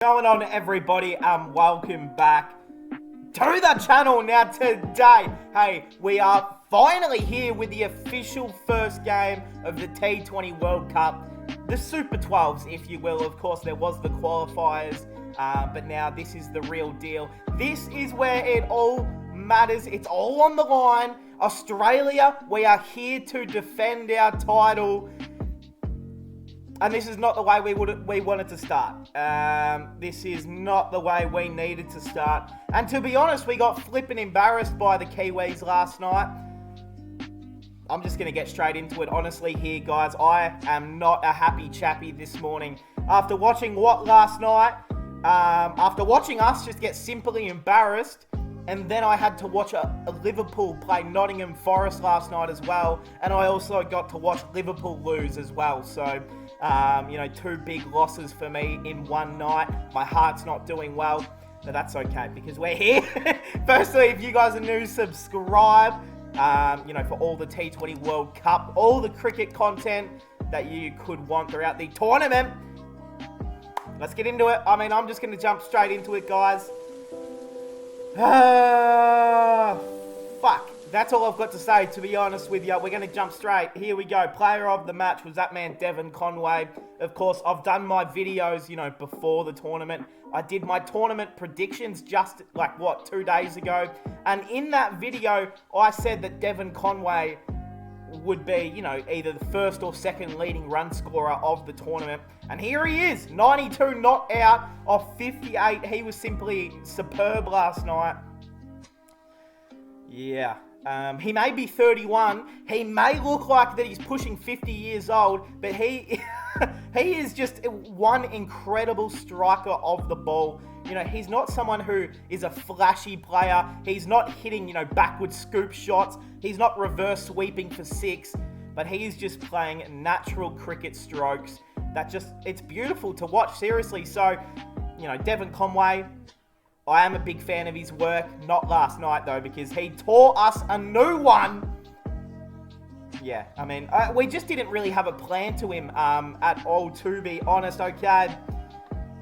Going on, everybody, welcome back to the channel. Now today, hey, we are finally here with the official first game of the T20 World Cup, the Super 12s, if you will. Of course, there was the qualifiers, but now this is the real deal. This is where it all matters. It's all on the line. Australia, we are here to defend our title. And this is not the way we wanted to start. This is not the way we needed to start. And to be honest, we got flipping embarrassed by the Kiwis last night. I'm just going to get straight into it. Honestly here, guys, I am not a happy chappy this morning. After watching last night, after watching us just get simply embarrassed, and then I had to watch a Liverpool play Nottingham Forest last night as well. And I also got to watch Liverpool lose as well. So, two big losses for me in one night. My heart's not doing well, but that's okay because we're here. Firstly, if you guys are new, subscribe, for all the T20 World Cup, all the cricket content that you could want throughout the tournament. Let's get into it. I'm just going to jump straight into it, guys. Fuck. That's all I've got to say, to be honest with you. We're going to jump straight. Here we go. Player of the match was that man, Devon Conway. Of course, I've done my videos, before the tournament. I did my tournament predictions just, 2 days ago. And in that video, I said that Devon Conway would be, either the first or second leading run scorer of the tournament. And here he is, 92 not out of 58. He was simply superb last night. Yeah. He may be 31. He may look like that he's pushing 50 years old, but he he is just one incredible striker of the ball. He's not someone who is a flashy player. He's not hitting, backward scoop shots. He's not reverse sweeping for six, but he is just playing natural cricket strokes. It's beautiful to watch, seriously. So, Devon Conway, I am a big fan of his work. Not last night, though, because he taught us a new one. Yeah, we just didn't really have a plan to him at all, to be honest, okay?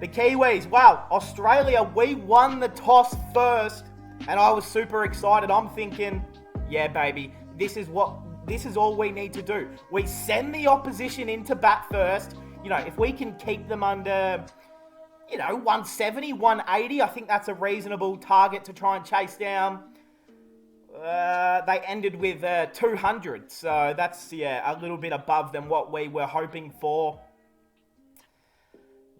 The Kiwis, wow, Australia, we won the toss first, and I was super excited. I'm thinking, yeah, baby, this is all we need to do. We send the opposition into bat first. If we can keep them under 170, 180, I think that's a reasonable target to try and chase down. They ended with 200, so that's, a little bit above than what we were hoping for.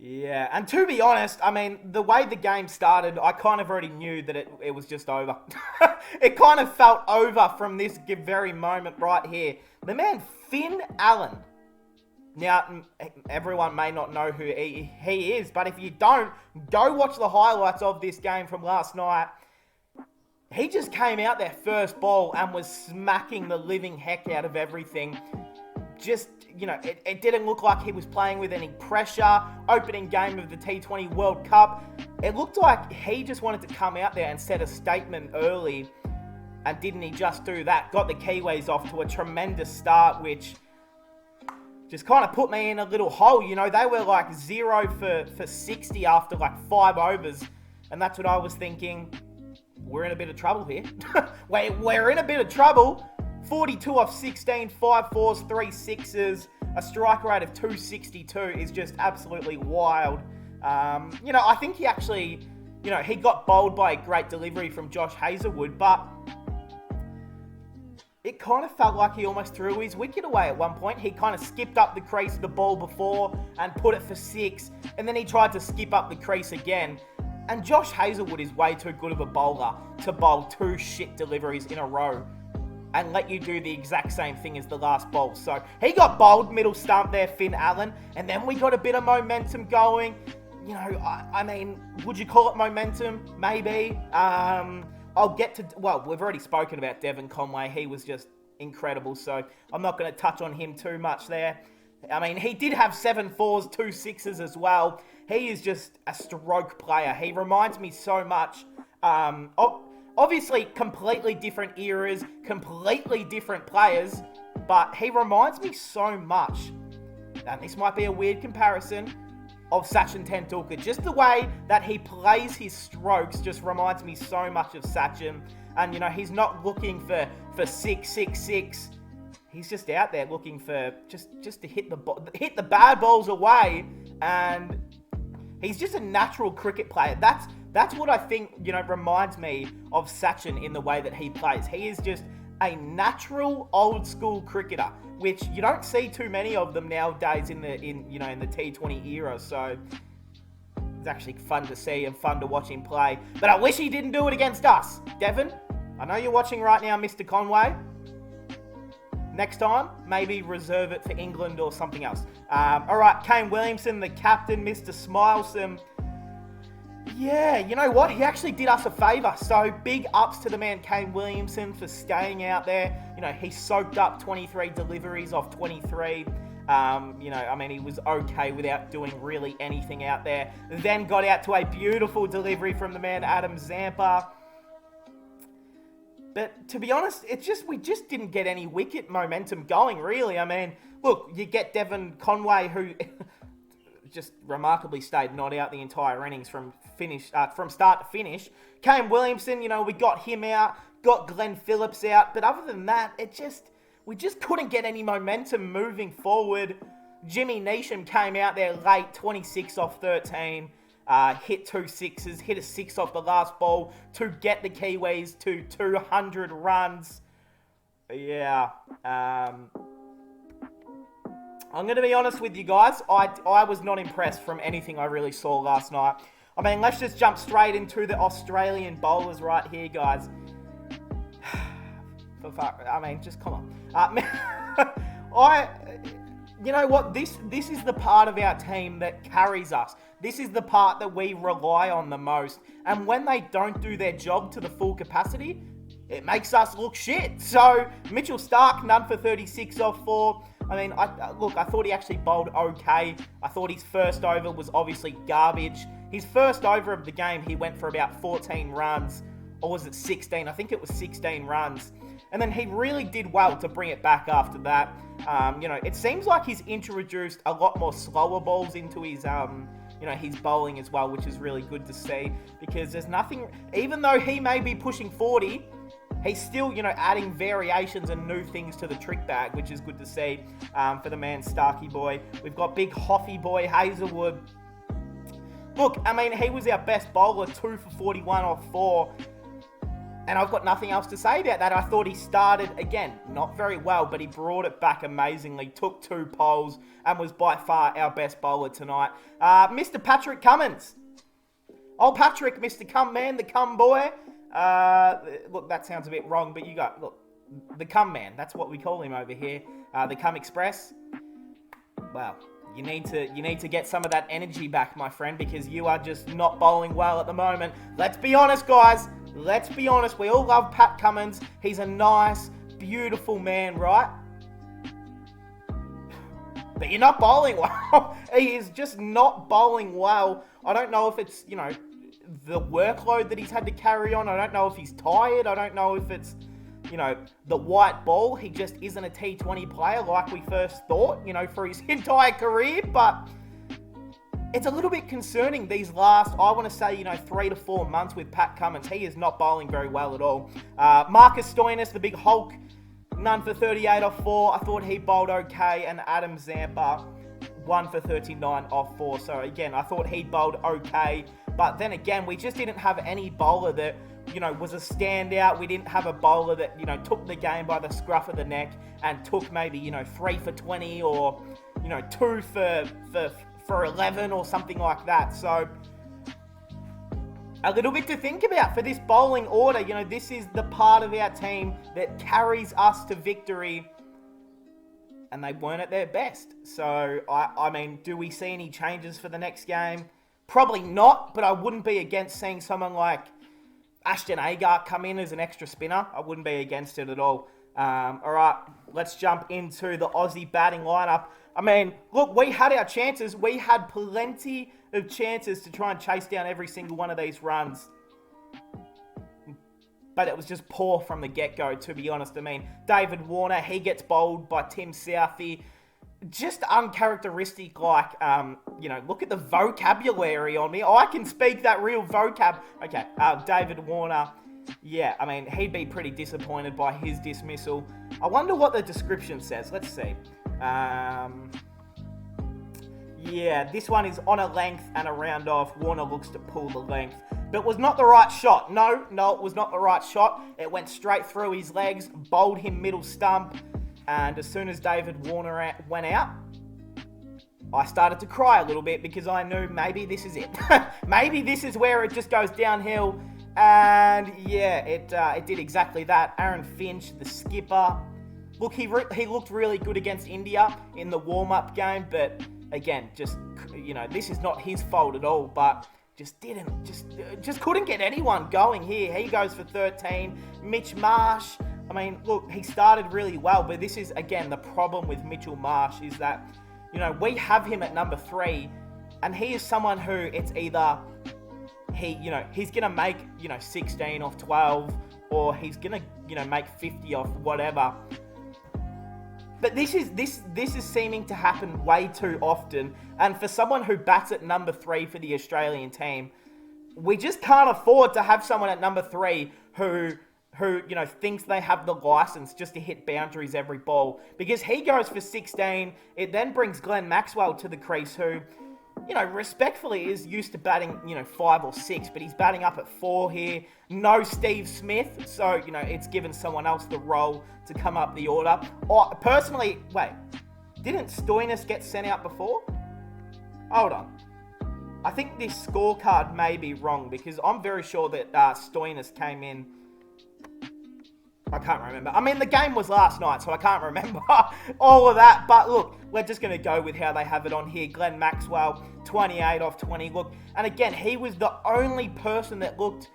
Yeah, and to be honest, the way the game started, I kind of already knew that it was just over. It kind of felt over from this very moment right here. The man, Finn Allen. Now, everyone may not know who he is, but if you don't, go watch the highlights of this game from last night. He just came out there first ball and was smacking the living heck out of everything. Just, it didn't look like he was playing with any pressure. Opening game of the T20 World Cup. It looked like he just wanted to come out there and set a statement early. And didn't he just do that? Got the Kiwis off to a tremendous start, which just kind of put me in a little hole. They were 0 for 60 after 5 overs. And that's what I was thinking. We're in a bit of trouble here. We're in a bit of trouble. 42 off 16, 5 fours, 3 sixes. A strike rate of 262 is just absolutely wild. I think he actually, he got bowled by a great delivery from Josh Hazlewood, but it kind of felt like he almost threw his wicket away at one point. He kind of skipped up the crease of the ball before and put it for 6, and then he tried to skip up the crease again. And Josh Hazlewood is way too good of a bowler to bowl 2 shit deliveries in a row and let you do the exact same thing as the last bowl. So he got bowled, middle stump there, Finn Allen, and then we got a bit of momentum going. Would you call it momentum? Maybe. We've already spoken about Devon Conway. He was just incredible, so I'm not going to touch on him too much there. He did have 7 fours, 2 sixes as well. He is just a stroke player. He reminds me so much. Obviously, completely different eras, completely different players, but he reminds me so much. And this might be a weird comparison, of Sachin Tendulkar. Just the way that he plays his strokes just reminds me so much of Sachin. And, you know, he's not looking for 6. He's just out there looking for just to hit the bad balls away. And he's just a natural cricket player. That's what I think, you know, reminds me of Sachin in the way that he plays. He is just a natural old school cricketer, which you don't see too many of them nowadays in the T20 era. So it's actually fun to see and fun to watch him play. But I wish he didn't do it against us. Devon, I know you're watching right now, Mr. Conway. Next time, maybe reserve it for England or something else. All right, Kane Williamson, the captain, Mr. Smilesome. Yeah, you know what? He actually did us a favour. So big ups to the man Kane Williamson for staying out there. You know, he soaked up 23 deliveries off 23. You know, I mean, he was okay without doing really anything out there. Then got out to a beautiful delivery from the man Adam Zampa. But to be honest, we just didn't get any wicket momentum going, really. I mean, look, you get Devon Conway, who just remarkably stayed not out the entire innings from start to finish. Kane Williamson, you know, we got him out, got Glenn Phillips out, but other than that, we just couldn't get any momentum moving forward. Jimmy Neesham came out there late, 26 off 13, hit 2 sixes, hit a 6 off the last ball to get the Kiwis to 200 runs. Yeah, I'm going to be honest with you guys. I was not impressed from anything I really saw last night. I mean, let's just jump straight into the Australian bowlers right here, guys. I mean, just come on. You know what? This is the part of our team that carries us. This is the part that we rely on the most. And when they don't do their job to the full capacity, it makes us look shit. So, Mitchell Starc, none for 36 off 4. I mean, I thought he actually bowled okay. I thought his first over was obviously garbage. His first over of the game, he went for about 14 runs. Or was it 16? I think it was 16 runs. And then he really did well to bring it back after that. You know, it seems like he's introduced a lot more slower balls into his, his bowling as well, which is really good to see. Because there's nothing, even though he may be pushing 40, he's still, you know, adding variations and new things to the trick bag, which is good to see for the man Starkey boy. We've got big Hoffy boy Hazelwood. Look, I mean, he was our best bowler, 2 for 41 off 4. And I've got nothing else to say about that. I thought he started, again, not very well, but he brought it back amazingly, took 2 poles, and was by far our best bowler tonight. Mr. Patrick Cummins. Oh, Patrick, Mr. Cum Man, the Cum Boy. Look, that sounds a bit wrong, but you got, look, the Cum Man. That's what we call him over here. The Cum Express. Well, you need to get some of that energy back, my friend, because you are just not bowling well at the moment. Let's be honest, guys. Let's be honest. We all love Pat Cummins. He's a nice, beautiful man, right? But you're not bowling well. He is just not bowling well. I don't know if it's, you know, the workload that he's had to carry on. I don't know if he's tired. I don't know if it's, you know, the white ball. He just isn't a T20 player like we first thought, you know, for his entire career. But it's a little bit concerning these last, I want to say, you know, 3 to 4 months with Pat Cummins. He is not bowling very well at all. Marcus Stoinis, the big Hulk, none for 38 off 4. I thought he bowled okay. And Adam Zampa, 1 for 39 off 4. So again, I thought he bowled okay. But then again, we just didn't have any bowler that, you know, was a standout. We didn't have a bowler that, you know, took the game by the scruff of the neck and took maybe, you know, 3 for 20 or, you know, 2 for 11 or something like that. So a little bit to think about for this bowling order. You know, this is the part of our team that carries us to victory, and they weren't at their best. So, I mean, do we see any changes for the next game? Probably not, but I wouldn't be against seeing someone like Ashton Agar come in as an extra spinner. I wouldn't be against it at all. All right, let's jump into the Aussie batting lineup. I mean, look, we had our chances. We had plenty of chances to try and chase down every single one of these runs. But it was just poor from the get-go, to be honest. I mean, David Warner, he gets bowled by Tim Southey. just uncharacteristic, like, look at the vocabulary on me. I can speak that real vocab. Okay, David Warner, yeah, I mean, he'd be pretty disappointed by his dismissal. I wonder what the description says. Let's see. Yeah, this one is on a length and a round off. Warner looks to pull the length, but was not the right shot. No, it was not the right shot. It went straight through his legs, bowled him middle stump. And as soon as David Warner went out, I started to cry a little bit because I knew maybe this is it. Maybe this is where it just goes downhill. And yeah, it did exactly that. Aaron Finch, the skipper. Look, he looked really good against India in the warm-up game. But again, just, this is not his fault at all. But just couldn't get anyone going here. He goes for 13. Mitch Marsh. I mean, look, he started really well, but this is, again, the problem with Mitchell Marsh is that, we have him at number 3, and he is someone who it's either he's going to make, 16 off 12, or he's going to, make 50 off whatever. But this is seeming to happen way too often, and for someone who bats at number 3 for the Australian team, we just can't afford to have someone at number 3 who thinks they have the license just to hit boundaries every ball. Because he goes for 16, it then brings Glenn Maxwell to the crease, who, respectfully is used to batting, 5 or 6, but he's batting up at 4 here. No Steve Smith, so, it's given someone else the role to come up the order. Personally, wait, didn't Stoinis get sent out before? Hold on. I think this scorecard may be wrong, because I'm very sure that Stoinis came in. I can't remember. I mean, the game was last night, so I can't remember all of that. But look, we're just going to go with how they have it on here. Glenn Maxwell, 28 off 20. Look, and again, he was the only person that looked,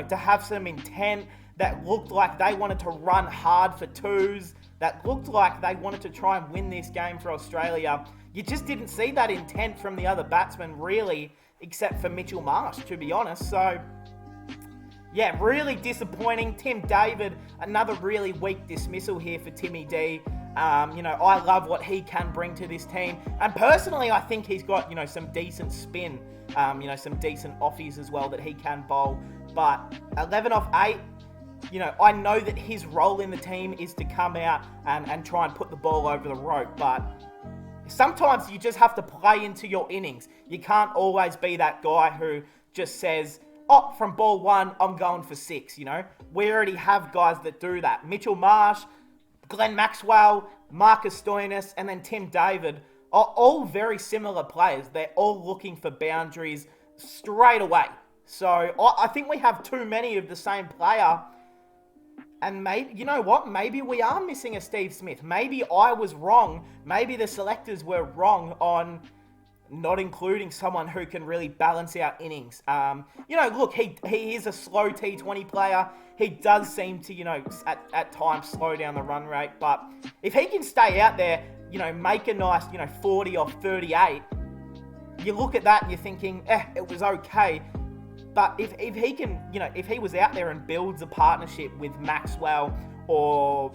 to have some intent, that looked like they wanted to run hard for twos, that looked like they wanted to try and win this game for Australia. You just didn't see that intent from the other batsmen, really, except for Mitchell Marsh, to be honest. So, yeah, really disappointing. Tim David, another really weak dismissal here for Timmy D. I love what he can bring to this team. And personally, I think he's got, some decent spin, some decent offies as well that he can bowl. But 11 off 8, I know that his role in the team is to come out and try and put the ball over the rope. But sometimes you just have to play into your innings. You can't always be that guy who just says, from ball 1, I'm going for 6, We already have guys that do that. Mitchell Marsh, Glenn Maxwell, Marcus Stoinis, and then Tim David are all very similar players. They're all looking for boundaries straight away. So I think we have too many of the same player. And maybe, you know what? Maybe we are missing a Steve Smith. Maybe I was wrong. Maybe the selectors were wrong on not including someone who can really balance out innings. Look, he is a slow T20 player. He does seem to, at times slow down the run rate. But if he can stay out there, make a nice, 40 off 38, you look at that and you're thinking, it was okay. But if he can, if he was out there and builds a partnership with Maxwell or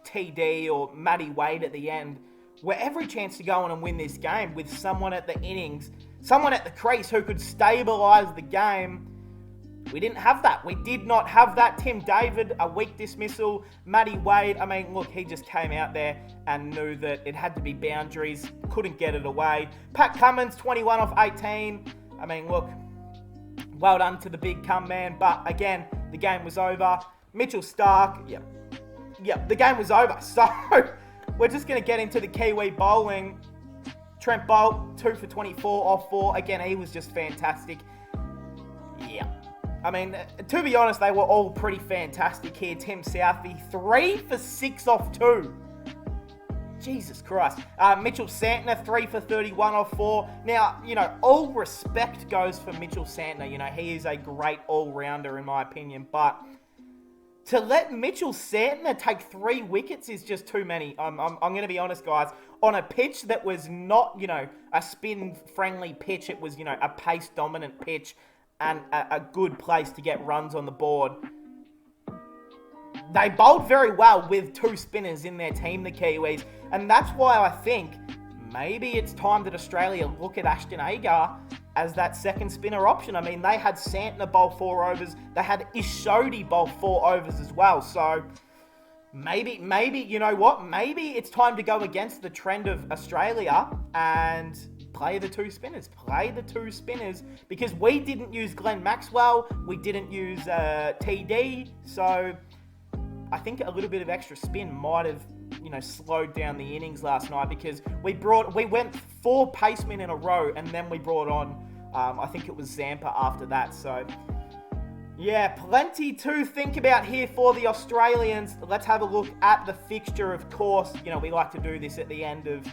TD or Matty Wade at the end, we're every chance to go on and win this game with someone at the innings, someone at the crease who could stabilise the game. We didn't have that. We did not have that. Tim David, a weak dismissal. Matty Wade, I mean, look, he just came out there and knew that it had to be boundaries, couldn't get it away. Pat Cummins, 21 off 18. I mean, look, well done to the big come man. But again, the game was over. Mitchell Starc, the game was over. So we're just going to get into the Kiwi bowling. Trent Boult, 2 for 24 off 4. Again, he was just fantastic. Yeah. I mean, to be honest, they were all pretty fantastic here. Tim Southey, 3 for 6 off 2. Jesus Christ. Mitchell Santner, 3 for 31 off 4. Now, all respect goes for Mitchell Santner. He is a great all-rounder in my opinion. But to let Mitchell Santner take 3 wickets is just too many. I'm going to be honest, guys. On a pitch that was not, a spin-friendly pitch. It was, a pace-dominant pitch and a good place to get runs on the board. They bowled very well with 2 spinners in their team, the Kiwis. And that's why I think maybe it's time that Australia look at Ashton Agar as that second spinner option. I mean, they had Santner bowl 4 overs. They had Ishodi bowl 4 overs as well. So maybe, you know what? Maybe it's time to go against the trend of Australia and play the 2 spinners. Play the 2 spinners, because we didn't use Glenn Maxwell. We didn't use TD. So I think a little bit of extra spin might have, you know, slowed down the innings last night, because we went 4 pacemen in a row, and then we brought on, I think it was Zampa after that. So yeah, plenty to think about here for the Australians. Let's have a look at the fixture. Of course, you know, we like to do this at the end of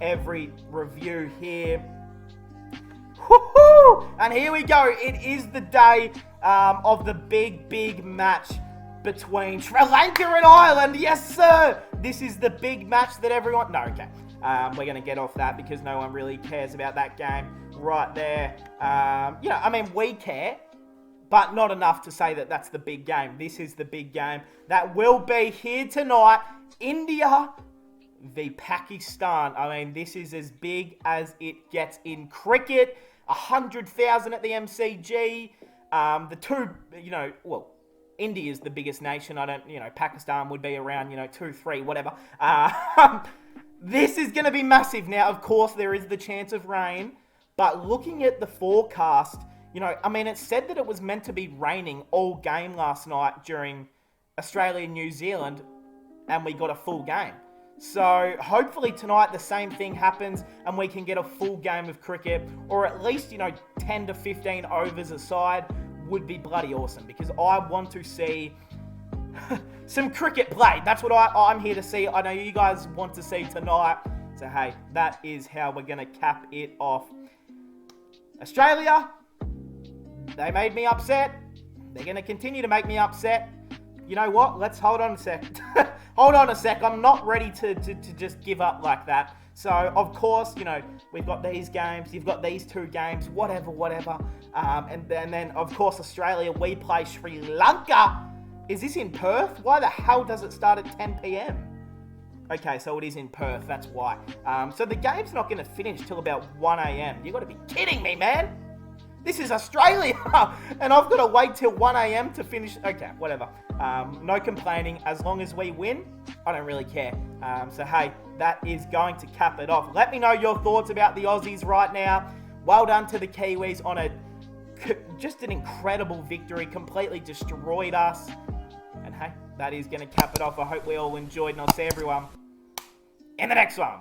every review here. Woohoo! And here we go. It is the day of the big match between Sri Lanka and Ireland. Yes, sir! This is the big match that everyone... No, okay. We're going to get off that because no one really cares about that game right there. You know, I mean, we care, but not enough to say that that's the big game. This is the big game that will be here tonight. India v Pakistan. I mean, this is as big as it gets in cricket. 100,000 at the MCG. The two, you know, well, India is the biggest nation. I don't, you know, Pakistan would be around, you know, 2, 3, whatever. This is going to be massive. Now, of course, there is the chance of rain, but looking at the forecast, you know, I mean, it said that it was meant to be raining all game last night during Australia and New Zealand, and we got a full game. So hopefully tonight the same thing happens and we can get a full game of cricket, or at least, you know, 10 to 15 overs aside would be bloody awesome, because I want to see some cricket played. That's what I'm here to see. I know you guys want to see tonight. So, hey, that is how we're going to cap it off. Australia, they made me upset. They're going to continue to make me upset. You know what? Let's hold on a sec. Hold on a sec. I'm not ready to just give up like that. So, of course, you know, we've got these games. You've got these 2 games. Whatever. And then, of course, Australia, we play Sri Lanka. Is this in Perth? Why the hell does it start at 10 p.m? Okay, so it is in Perth. That's why. So the game's not going to finish till about 1 a.m. You've got to be kidding me, man. This is Australia, and I've got to wait till 1 a.m. to finish. Okay, whatever. No complaining. As long as we win, I don't really care. So, hey, that is going to cap it off. Let me know your thoughts about the Aussies right now. Well done to the Kiwis on just an incredible victory. Completely destroyed us. And, hey, that is going to cap it off. I hope we all enjoyed, and I'll see everyone in the next one.